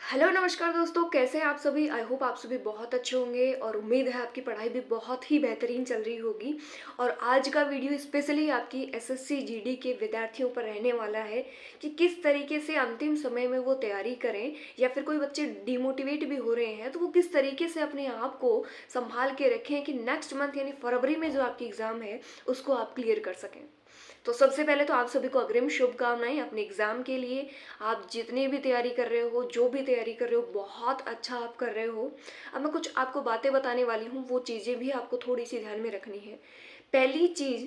Hello नमस्कार दोस्तों, कैसे हैं आप सभी। आई होप आप सभी बहुत अच्छे होंगे और उम्मीद है आपकी पढ़ाई भी बहुत ही बेहतरीन चल रही होगी। और आज का वीडियो स्पेशली आपकी एसएससी जीडी के विद्यार्थियों पर रहने वाला है कि किस तरीके से अंतिम समय में वो तैयारी करें, या फिर कोई बच्चे डिमोटिवेट भी हो रहे हैं तो वो किस तरीके से अपने आप को संभाल के रखें कि नेक्स्ट मंथ यानी फरवरी में जो आपकी एग्ज़ाम है उसको आप क्लियर कर सकें। तो सबसे पहले तो आप सभी को अग्रिम शुभकामनाएं अपने एग्ज़ाम के लिए। आप जितनी भी तैयारी कर रहे हो, जो भी तैयारी कर रहे हो, बहुत अच्छा आप कर रहे हो। अब मैं कुछ आपको बातें बताने वाली हूँ, वो चीज़ें भी आपको थोड़ी सी ध्यान में रखनी है। पहली चीज़,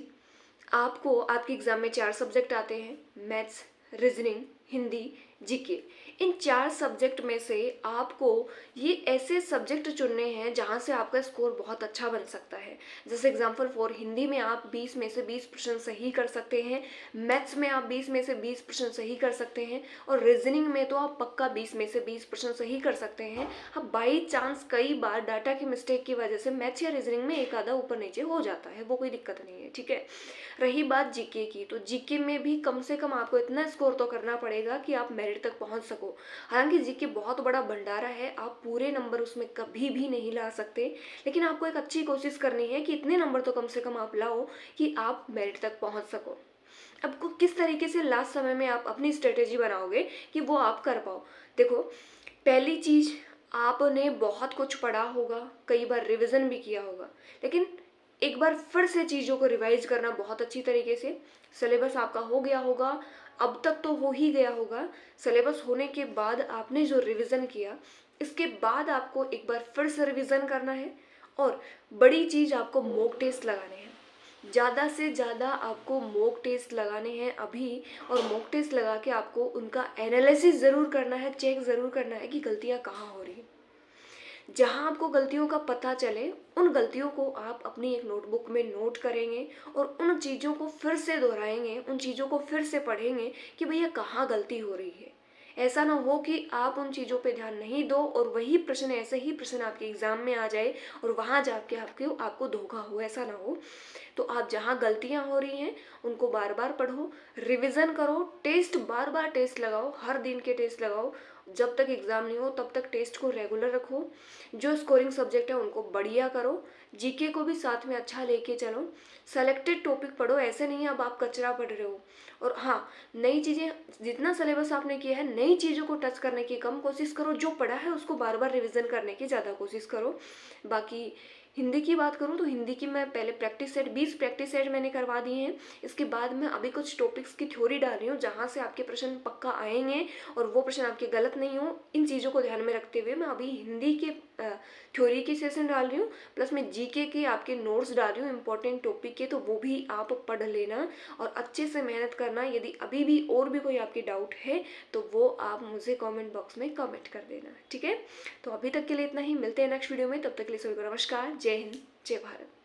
आपको आपके एग्ज़ाम में 4 सब्जेक्ट आते हैं, मैथ्स, रीजनिंग, हिंदी, जीके। इन 4 सब्जेक्ट में से आपको ये ऐसे सब्जेक्ट चुनने हैं जहाँ से आपका स्कोर बहुत अच्छा बन सकता है। जैसे एग्जांपल फॉर हिंदी में आप 20 में से 20% सही कर सकते हैं, मैथ्स में आप 20 में से 20% सही कर सकते हैं, और रीजनिंग में तो आप पक्का 20 में से 20% सही कर सकते हैं। अब बाई चांस कई बार डाटा की मिस्टेक की वजह से मैथ्स या रीजनिंग में एक आधा ऊपर नीचे हो जाता है, वो कोई दिक्कत नहीं है, ठीक है। रही बात जीके की, तो जीके में भी कम से कम आपको इतना स्कोर तो करना पड़ेगा कि आप मेरिट तक पहुंच सको। हालांकि जीके बहुत बड़ा भंडारा है, आप पूरे नंबर उसमें कभी भी नहीं ला सकते, लेकिन आपको एक अच्छी कोशिश करनी है कि इतने नंबर तो कम से कम आप लाओ कि आप मेरिट तक पहुंच सको। अब किस तरीके से लास्ट समय में आप अपनी स्ट्रेटेजी बनाओगे कि वो आप कर पाओ। देखो, पहली चीज़, आपने बहुत कुछ पढ़ा होगा, कई बार रिवीजन भी किया होगा, लेकिन एक बार फिर से चीज़ों को रिवाइज करना बहुत अच्छी तरीके से। सिलेबस आपका हो गया होगा, अब तक तो हो ही गया होगा। सिलेबस होने के बाद आपने जो रिवीजन किया, इसके बाद आपको एक बार फिर से रिवीजन करना है। और बड़ी चीज़, आपको मॉक टेस्ट लगाने हैं। ज़्यादा से ज़्यादा आपको मॉक टेस्ट लगाने हैं अभी, और मॉक टेस्ट लगा के आपको उनका एनालिसिस ज़रूर करना है, चेक ज़रूर करना है कि गलतियाँ कहाँ हो रही हैं। जहाँ आपको गलतियों का पता चले, उन गलतियों को आप अपनी एक नोटबुक में नोट करेंगे और उन चीज़ों को फिर से दोहराएंगे, उन चीज़ों को फिर से पढ़ेंगे कि भैया कहाँ गलती हो रही है। ऐसा ना हो कि आप उन चीज़ों पे ध्यान नहीं दो और वही प्रश्न, ऐसे ही प्रश्न आपके एग्ज़ाम में आ जाए और वहाँ जाके आपको धोखा हो, ऐसा ना हो। तो आप जहाँ गलतियाँ हो रही हैं उनको बार बार पढ़ो, रिवीजन करो, टेस्ट बार बार टेस्ट लगाओ, हर दिन के टेस्ट लगाओ। जब तक एग्ज़ाम नहीं हो तब तक टेस्ट को रेगुलर रखो। जो स्कोरिंग सब्जेक्ट है उनको बढ़िया करो, जीके को भी साथ में अच्छा लेके चलो। सेलेक्टेड टॉपिक पढ़ो, ऐसे नहीं अब आप कचरा पढ़ रहे हो। और हाँ, नई चीज़ें, जितना सिलेबस आपने किया है नई चीज़ों को टच करने की कम कोशिश करो, जो पढ़ा है उसको बार बार रिवीजन करने की ज़्यादा कोशिश करो। बाकी हिंदी की बात करूँ तो हिंदी की मैं पहले प्रैक्टिस सेट 20 प्रैक्टिस सेट मैंने करवा दिए हैं। इसके बाद मैं अभी कुछ टॉपिक्स की थ्योरी डाल रही हूँ जहाँ से आपके प्रश्न पक्का आएंगे और वो प्रश्न आपके गलत नहीं हो। इन चीज़ों को ध्यान में रखते हुए मैं अभी हिंदी के थ्योरी की सेशन डाल रही हूँ, प्लस मैं जीके के आपके नोट्स डाल रही हूँ इंपॉर्टेंट टॉपिक के, तो वो भी आप पढ़ लेना और अच्छे से मेहनत करना। यदि अभी भी और भी कोई आपकी डाउट है तो वो आप मुझे कमेंट बॉक्स में कमेंट कर देना, ठीक है। तो अभी तक के लिए इतना ही, मिलते हैं नेक्स्ट वीडियो में, तब तक के लिए सभी को नमस्कार, जय हिंद, जय भारत।